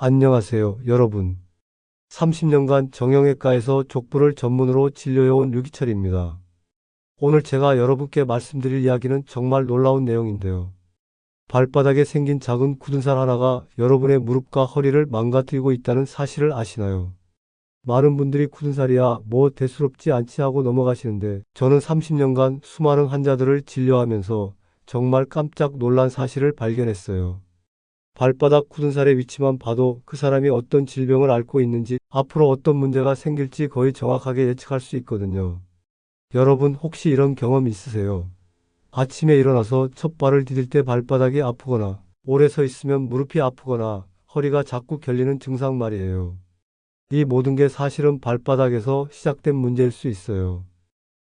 안녕하세요, 여러분. 30년간 정형외과에서 족부를 전문으로 진료해온 류기철입니다. 오늘 제가 여러분께 말씀드릴 이야기는 정말 놀라운 내용인데요. 발바닥에 생긴 작은 굳은 살 하나가 여러분의 무릎과 허리를 망가뜨리고 있다는 사실을 아시나요? 많은 분들이 굳은 살이야 뭐 대수롭지 않지 하고 넘어가시는데 저는 30년간 수많은 환자들을 진료하면서 정말 깜짝 놀란 사실을 발견했어요. 발바닥 굳은 살의 위치만 봐도 그 사람이 어떤 질병을 앓고 있는지, 앞으로 어떤 문제가 생길지 거의 정확하게 예측할 수 있거든요. 여러분 혹시 이런 경험 있으세요? 아침에 일어나서 첫 발을 디딜 때 발바닥이 아프거나, 오래 서 있으면 무릎이 아프거나, 허리가 자꾸 결리는 증상 말이에요. 이 모든 게 사실은 발바닥에서 시작된 문제일 수 있어요.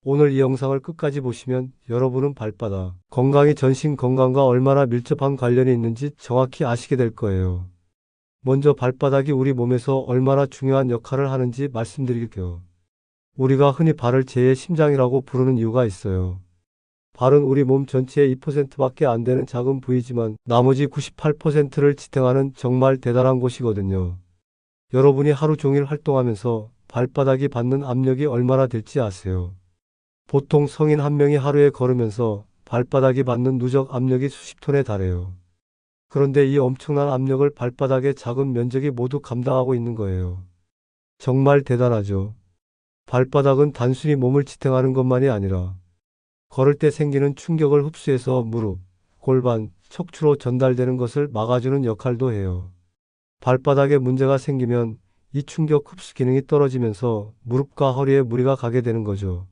오늘 이 영상을 끝까지 보시면 여러분은 발바닥 건강이 전신 건강과 얼마나 밀접한 관련이 있는지 정확히 아시게 될 거예요. 먼저 발바닥이 우리 몸에서 얼마나 중요한 역할을 하는지 말씀드릴게요. 우리가 흔히 발을 제2의 심장이라고 부르는 이유가 있어요. 발은 우리 몸 전체의 2%밖에 안 되는 작은 부위지만 나머지 98%를 지탱하는 정말 대단한 곳이거든요. 여러분이 하루 종일 활동하면서 발바닥이 받는 압력이 얼마나 될지 아세요? 보통 성인 한 명이 하루에 걸으면서 발바닥이 받는 누적 압력이 수십 톤에 달해요. 그런데 이 엄청난 압력을 발바닥의 작은 면적이 모두 감당하고 있는 거예요. 정말 대단하죠. 발바닥은 단순히 몸을 지탱하는 것만이 아니라 걸을 때 생기는 충격을 흡수해서 무릎, 골반, 척추로 전달되는 것을 막아주는 역할도 해요. 발바닥에 문제가 생기면 이 충격 흡수 기능이 떨어지면서 무릎과 허리에 무리가 가게 되는 거죠.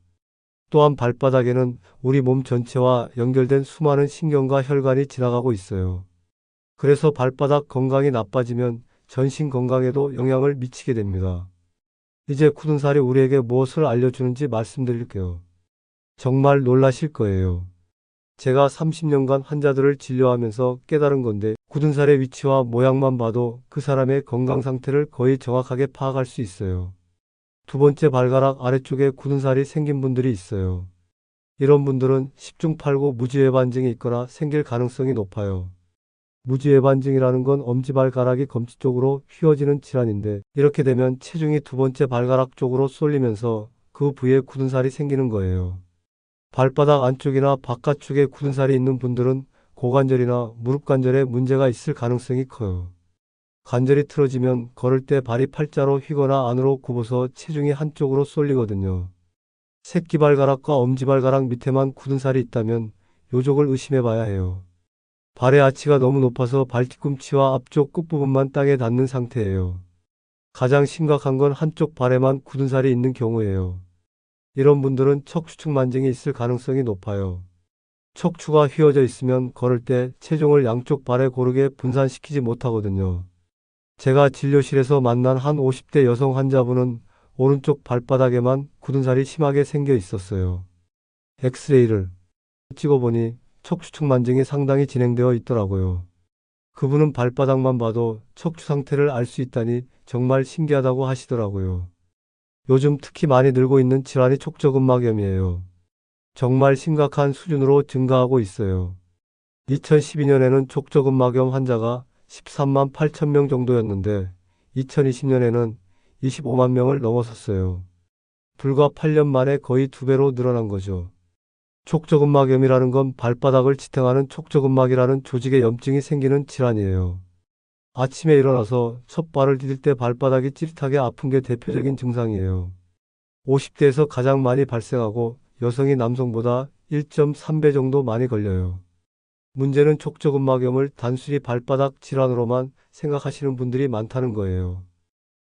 또한 발바닥에는 우리 몸 전체와 연결된 수많은 신경과 혈관이 지나가고 있어요. 그래서 발바닥 건강이 나빠지면 전신 건강에도 영향을 미치게 됩니다. 이제 굳은 살이 우리에게 무엇을 알려주는지 말씀드릴게요. 정말 놀라실 거예요. 제가 30년간 환자들을 진료하면서 깨달은 건데, 굳은 살의 위치와 모양만 봐도 그 사람의 건강 상태를 거의 정확하게 파악할 수 있어요. 두 번째, 발가락 아래쪽에 굳은 살이 생긴 분들이 있어요. 이런 분들은 10중 8구 무지외반증이 있거나 생길 가능성이 높아요. 무지외반증이라는 건 엄지발가락이 검지 쪽으로 휘어지는 질환인데, 이렇게 되면 체중이 두 번째 발가락 쪽으로 쏠리면서 그 부위에 굳은 살이 생기는 거예요. 발바닥 안쪽이나 바깥쪽에 굳은 살이 있는 분들은 고관절이나 무릎 관절에 문제가 있을 가능성이 커요. 관절이 틀어지면 걸을 때 발이 팔자로 휘거나 안으로 굽어서 체중이 한쪽으로 쏠리거든요. 새끼발가락과 엄지발가락 밑에만 굳은 살이 있다면 요족을 의심해 봐야 해요. 발의 아치가 너무 높아서 발뒤꿈치와 앞쪽 끝부분만 땅에 닿는 상태예요. 가장 심각한 건 한쪽 발에만 굳은 살이 있는 경우예요. 이런 분들은 척추측 만증이 있을 가능성이 높아요. 척추가 휘어져 있으면 걸을 때 체중을 양쪽 발에 고르게 분산시키지 못하거든요. 제가 진료실에서 만난 한 50대 여성 환자분은 오른쪽 발바닥에만 굳은 살이 심하게 생겨 있었어요. 엑스레이를 찍어보니 척추측 만증이 상당히 진행되어 있더라고요. 그분은 발바닥만 봐도 척추 상태를 알 수 있다니 정말 신기하다고 하시더라고요. 요즘 특히 많이 늘고 있는 질환이 촉저근막염이에요. 정말 심각한 수준으로 증가하고 있어요. 2012년에는 촉저근막염 환자가 13만 8천 명 정도였는데 2020년에는 25만 명을 넘어섰어요. 불과 8년 만에 거의 2배로 늘어난 거죠. 촉저근막염이라는 건 발바닥을 지탱하는 촉저근막이라는 조직에 염증이 생기는 질환이에요. 아침에 일어나서 첫 발을 디딜 때 발바닥이 찌릿하게 아픈 게 대표적인 증상이에요. 50대에서 가장 많이 발생하고 여성이 남성보다 1.3배 정도 많이 걸려요. 문제는 촉저근막염을 단순히 발바닥 질환으로만 생각하시는 분들이 많다는 거예요.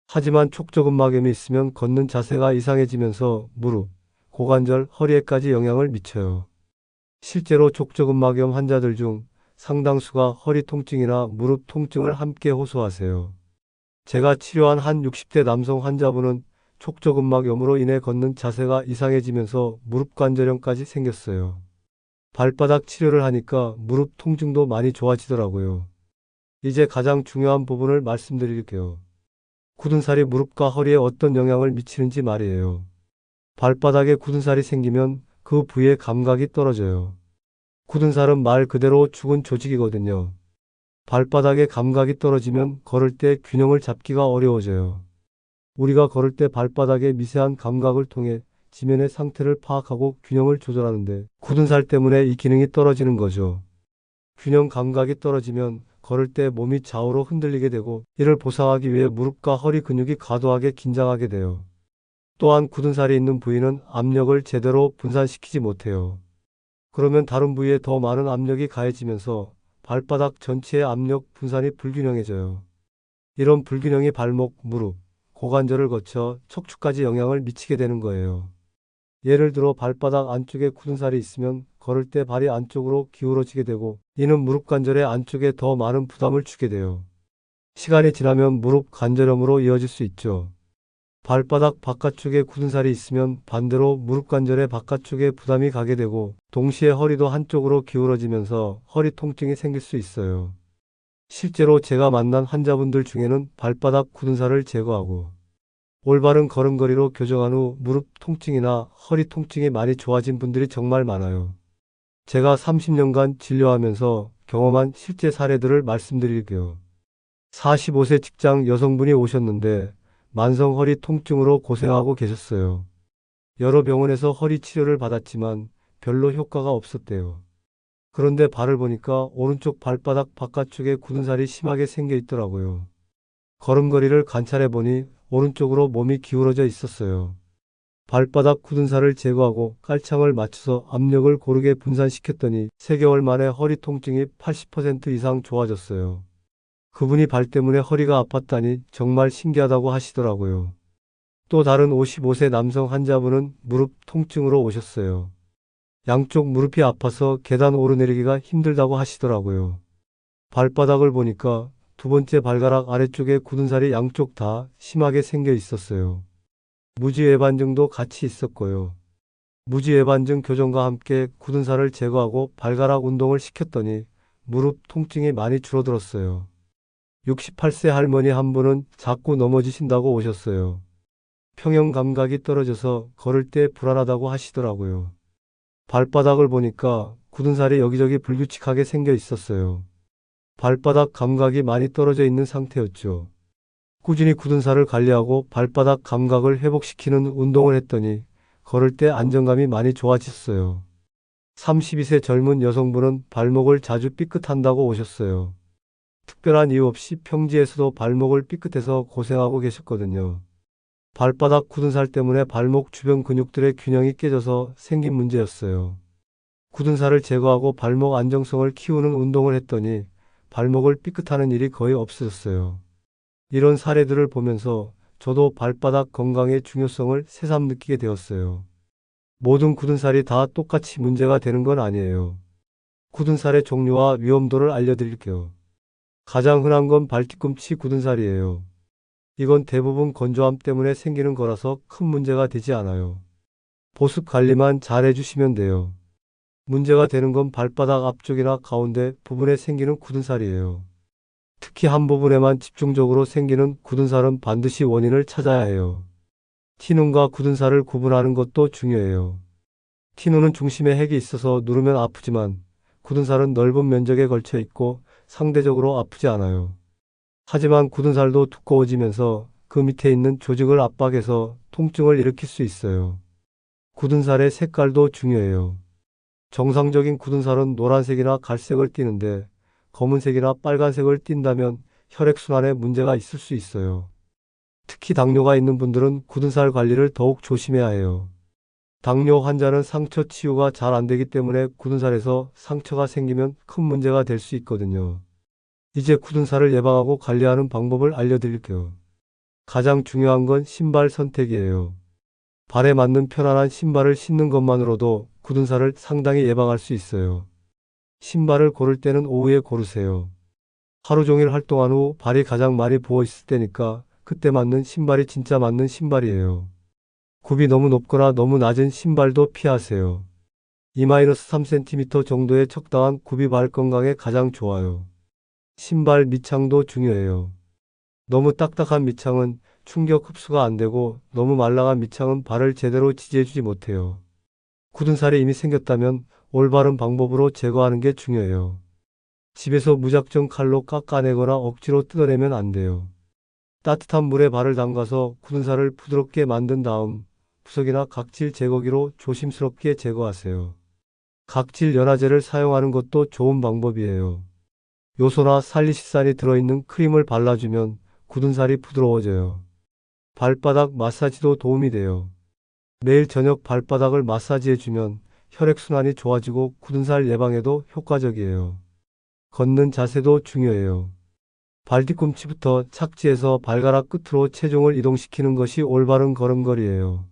하지만 촉저근막염이 있으면 걷는 자세가 이상해지면서 무릎, 고관절, 허리에까지 영향을 미쳐요. 실제로 촉저근막염 환자들 중 상당수가 허리 통증이나 무릎 통증을 함께 호소하세요. 제가 치료한 한 60대 남성 환자분은 촉저근막염으로 인해 걷는 자세가 이상해지면서 무릎 관절염까지 생겼어요. 발바닥 치료를 하니까 무릎 통증도 많이 좋아지더라고요. 이제 가장 중요한 부분을 말씀드릴게요. 굳은 살이 무릎과 허리에 어떤 영향을 미치는지 말이에요. 발바닥에 굳은 살이 생기면 그 부위의 감각이 떨어져요. 굳은 살은 말 그대로 죽은 조직이거든요. 발바닥에 감각이 떨어지면 걸을 때 균형을 잡기가 어려워져요. 우리가 걸을 때 발바닥의 미세한 감각을 통해 지면의 상태를 파악하고 균형을 조절하는데 굳은 살 때문에 이 기능이 떨어지는 거죠. 균형 감각이 떨어지면 걸을 때 몸이 좌우로 흔들리게 되고 이를 보상하기 위해 무릎과 허리 근육이 과도하게 긴장하게 돼요. 또한 굳은 살이 있는 부위는 압력을 제대로 분산시키지 못해요. 그러면 다른 부위에 더 많은 압력이 가해지면서 발바닥 전체의 압력 분산이 불균형해져요. 이런 불균형이 발목, 무릎, 고관절을 거쳐 척추까지 영향을 미치게 되는 거예요. 예를 들어 발바닥 안쪽에 굳은 살이 있으면 걸을 때 발이 안쪽으로 기울어지게 되고 이는 무릎 관절의 안쪽에 더 많은 부담을 주게 돼요. 시간이 지나면 무릎 관절염으로 이어질 수 있죠. 발바닥 바깥쪽에 굳은 살이 있으면 반대로 무릎 관절의 바깥쪽에 부담이 가게 되고 동시에 허리도 한쪽으로 기울어지면서 허리 통증이 생길 수 있어요. 실제로 제가 만난 환자분들 중에는 발바닥 굳은 살을 제거하고 올바른 걸음걸이로 교정한 후 무릎 통증이나 허리 통증이 많이 좋아진 분들이 정말 많아요. 제가 30년간 진료하면서 경험한 실제 사례들을 말씀드릴게요. 45세 직장 여성분이 오셨는데 만성 허리 통증으로 고생하고 계셨어요. 여러 병원에서 허리 치료를 받았지만 별로 효과가 없었대요. 그런데 발을 보니까 오른쪽 발바닥 바깥쪽에 굳은 살이 심하게 생겨 있더라고요. 걸음걸이를 관찰해 보니 오른쪽으로 몸이 기울어져 있었어요. 발바닥 굳은 살을 제거하고 깔창을 맞춰서 압력을 고르게 분산시켰더니 3개월 만에 허리 통증이 80% 이상 좋아졌어요. 그분이 발 때문에 허리가 아팠다니 정말 신기하다고 하시더라고요. 또 다른 55세 남성 환자분은 무릎 통증으로 오셨어요. 양쪽 무릎이 아파서 계단 오르내리기가 힘들다고 하시더라고요. 발바닥을 보니까 두 번째 발가락 아래쪽에 굳은 살이 양쪽 다 심하게 생겨 있었어요. 무지외반증도 같이 있었고요. 무지외반증 교정과 함께 굳은 살을 제거하고 발가락 운동을 시켰더니 무릎 통증이 많이 줄어들었어요. 68세 할머니 한 분은 자꾸 넘어지신다고 오셨어요. 평형 감각이 떨어져서 걸을 때 불안하다고 하시더라고요. 발바닥을 보니까 굳은 살이 여기저기 불규칙하게 생겨 있었어요. 발바닥 감각이 많이 떨어져 있는 상태였죠. 꾸준히 굳은 살을 관리하고 발바닥 감각을 회복시키는 운동을 했더니 걸을 때 안정감이 많이 좋아졌어요. 32세 젊은 여성분은 발목을 자주 삐끗한다고 오셨어요. 특별한 이유 없이 평지에서도 발목을 삐끗해서 고생하고 계셨거든요. 발바닥 굳은 살 때문에 발목 주변 근육들의 균형이 깨져서 생긴 문제였어요. 굳은 살을 제거하고 발목 안정성을 키우는 운동을 했더니 발목을 삐끗하는 일이 거의 없어졌어요. 이런 사례들을 보면서 저도 발바닥 건강의 중요성을 새삼 느끼게 되었어요. 모든 굳은 살이 다 똑같이 문제가 되는 건 아니에요. 굳은 살의 종류와 위험도를 알려드릴게요. 가장 흔한 건 발뒤꿈치 굳은 살이에요. 이건 대부분 건조함 때문에 생기는 거라서 큰 문제가 되지 않아요. 보습 관리만 잘 해주시면 돼요. 문제가 되는 건 발바닥 앞쪽이나 가운데 부분에 생기는 굳은 살이에요. 특히 한 부분에만 집중적으로 생기는 굳은 살은 반드시 원인을 찾아야 해요. 티눈과 굳은 살을 구분하는 것도 중요해요. 티눈은 중심에 핵이 있어서 누르면 아프지만 굳은 살은 넓은 면적에 걸쳐 있고 상대적으로 아프지 않아요. 하지만 굳은 살도 두꺼워지면서 그 밑에 있는 조직을 압박해서 통증을 일으킬 수 있어요. 굳은 살의 색깔도 중요해요. 정상적인 굳은 살은 노란색이나 갈색을 띠는데 검은색이나 빨간색을 띈다면 혈액순환에 문제가 있을 수 있어요. 특히 당뇨가 있는 분들은 굳은 살 관리를 더욱 조심해야 해요. 당뇨 환자는 상처 치유가 잘 안 되기 때문에 굳은 살에서 상처가 생기면 큰 문제가 될 수 있거든요. 이제 굳은 살을 예방하고 관리하는 방법을 알려드릴게요. 가장 중요한 건 신발 선택이에요. 발에 맞는 편안한 신발을 신는 것만으로도 굳은 살을 상당히 예방할 수 있어요. 신발을 고를 때는 오후에 고르세요. 하루 종일 활동한 후 발이 가장 많이 부어 있을 때니까 그때 맞는 신발이 진짜 맞는 신발이에요. 굽이 너무 높거나 너무 낮은 신발도 피하세요. 2-3cm 정도의 적당한 굽이 발 건강에 가장 좋아요. 신발 밑창도 중요해요. 너무 딱딱한 밑창은 충격 흡수가 안 되고 너무 말랑한 밑창은 발을 제대로 지지해주지 못해요. 굳은 살이 이미 생겼다면 올바른 방법으로 제거하는 게 중요해요. 집에서 무작정 칼로 깎아내거나 억지로 뜯어내면 안 돼요. 따뜻한 물에 발을 담가서 굳은 살을 부드럽게 만든 다음 부석이나 각질 제거기로 조심스럽게 제거하세요. 각질 연화제를 사용하는 것도 좋은 방법이에요. 요소나 살리시산이 들어있는 크림을 발라주면 굳은 살이 부드러워져요. 발바닥 마사지도 도움이 돼요. 매일 저녁 발바닥을 마사지해주면 혈액순환이 좋아지고 굳은 살 예방에도 효과적이에요. 걷는 자세도 중요해요. 발 뒤꿈치부터 착지해서 발가락 끝으로 체중을 이동시키는 것이 올바른 걸음걸이에요.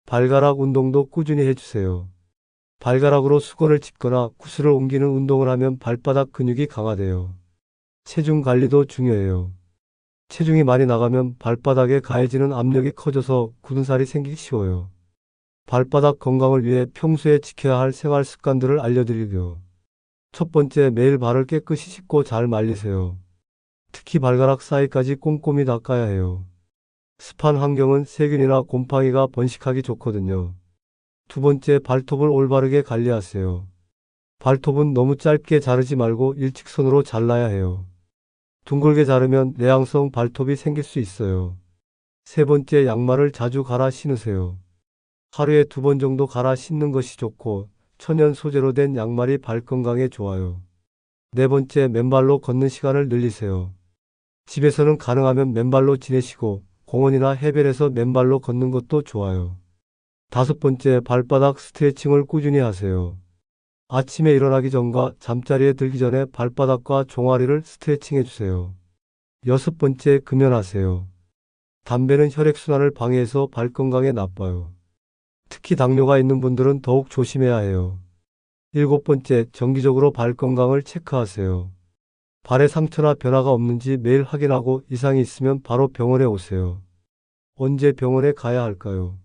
발가락 운동도 꾸준히 해주세요. 발가락으로 수건을 짚거나 구슬을 옮기는 운동을 하면 발바닥 근육이 강화돼요. 체중 관리도 중요해요. 체중이 많이 나가면 발바닥에 가해지는 압력이 커져서 굳은 살이 생기기 쉬워요. 발바닥 건강을 위해 평소에 지켜야 할 생활 습관들을 알려드리고요. 첫 번째, 매일 발을 깨끗이 씻고 잘 말리세요. 특히 발가락 사이까지 꼼꼼히 닦아야 해요. 습한 환경은 세균이나 곰팡이가 번식하기 좋거든요. 두 번째, 발톱을 올바르게 관리하세요. 발톱은 너무 짧게 자르지 말고 일직선으로 잘라야 해요. 둥글게 자르면 내향성 발톱이 생길 수 있어요. 세 번째, 양말을 자주 갈아 신으세요. 하루에 2번 정도 갈아 신는 것이 좋고 천연 소재로 된 양말이 발 건강에 좋아요. 네 번째, 맨발로 걷는 시간을 늘리세요. 집에서는 가능하면 맨발로 지내시고 공원이나 해변에서 맨발로 걷는 것도 좋아요. 다섯 번째, 발바닥 스트레칭을 꾸준히 하세요. 아침에 일어나기 전과 잠자리에 들기 전에 발바닥과 종아리를 스트레칭 해주세요. 여섯 번째, 금연하세요. 담배는 혈액순환을 방해해서 발 건강에 나빠요. 특히 당뇨가 있는 분들은 더욱 조심해야 해요. 일곱 번째, 정기적으로 발 건강을 체크하세요. 발에 상처나 변화가 없는지 매일 확인하고 이상이 있으면 바로 병원에 오세요. 언제 병원에 가야 할까요?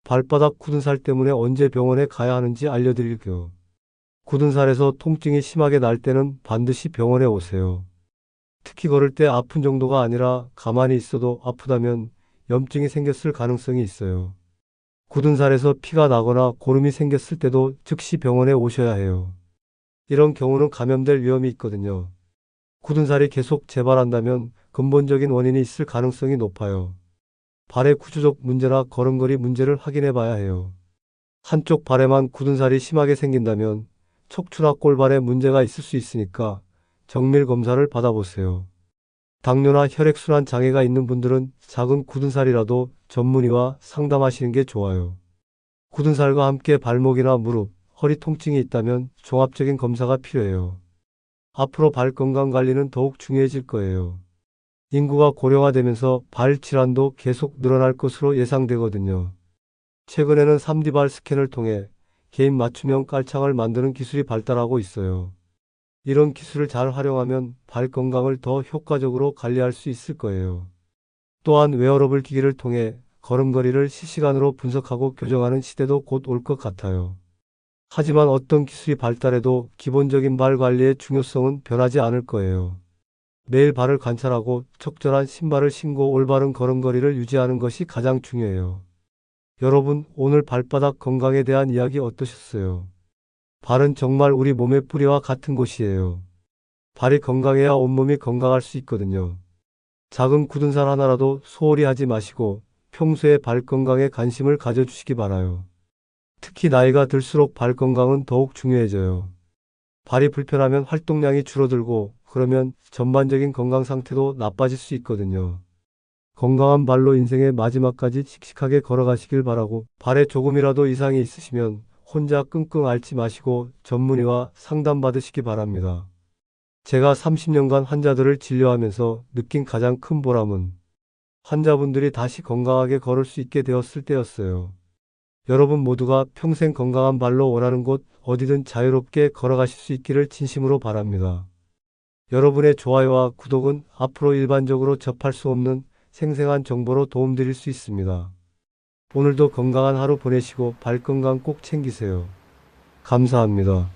발바닥 굳은 살 때문에 언제 병원에 가야 하는지 알려드릴게요. 굳은 살에서 통증이 심하게 날 때는 반드시 병원에 오세요. 특히 걸을 때 아픈 정도가 아니라 가만히 있어도 아프다면 염증이 생겼을 가능성이 있어요. 굳은 살에서 피가 나거나 고름이 생겼을 때도 즉시 병원에 오셔야 해요. 이런 경우는 감염될 위험이 있거든요. 굳은 살이 계속 재발한다면 근본적인 원인이 있을 가능성이 높아요. 발의 구조적 문제나 걸음걸이 문제를 확인해 봐야 해요. 한쪽 발에만 굳은 살이 심하게 생긴다면 척추나 골반에 문제가 있을 수 있으니까 정밀 검사를 받아보세요. 당뇨나 혈액순환 장애가 있는 분들은 작은 굳은 살이라도 전문의와 상담하시는 게 좋아요. 굳은 살과 함께 발목이나 무릎, 허리 통증이 있다면 종합적인 검사가 필요해요. 앞으로 발 건강 관리는 더욱 중요해질 거예요. 인구가 고령화되면서 발 질환도 계속 늘어날 것으로 예상되거든요. 최근에는 3D 발 스캔을 통해 개인 맞춤형 깔창을 만드는 기술이 발달하고 있어요. 이런 기술을 잘 활용하면 발 건강을 더 효과적으로 관리할 수 있을 거예요. 또한 웨어러블 기기를 통해 걸음걸이를 실시간으로 분석하고 교정하는 시대도 곧 올 것 같아요. 하지만 어떤 기술이 발달해도 기본적인 발 관리의 중요성은 변하지 않을 거예요. 매일 발을 관찰하고 적절한 신발을 신고 올바른 걸음걸이를 유지하는 것이 가장 중요해요. 여러분, 오늘 발바닥 건강에 대한 이야기 어떠셨어요? 발은 정말 우리 몸의 뿌리와 같은 곳이에요. 발이 건강해야 온몸이 건강할 수 있거든요. 작은 굳은 살 하나라도 소홀히 하지 마시고 평소에 발 건강에 관심을 가져주시기 바라요. 특히 나이가 들수록 발 건강은 더욱 중요해져요. 발이 불편하면 활동량이 줄어들고 그러면 전반적인 건강 상태도 나빠질 수 있거든요. 건강한 발로 인생의 마지막까지 씩씩하게 걸어가시길 바라고 발에 조금이라도 이상이 있으시면 혼자 끙끙 앓지 마시고 전문의와 상담받으시기 바랍니다. 제가 30년간 환자들을 진료하면서 느낀 가장 큰 보람은 환자분들이 다시 건강하게 걸을 수 있게 되었을 때였어요. 여러분 모두가 평생 건강한 발로 원하는 곳 어디든 자유롭게 걸어가실 수 있기를 진심으로 바랍니다. 여러분의 좋아요와 구독은 앞으로 일반적으로 접할 수 없는 생생한 정보로 도움드릴 수 있습니다. 오늘도 건강한 하루 보내시고 발 건강 꼭 챙기세요. 감사합니다.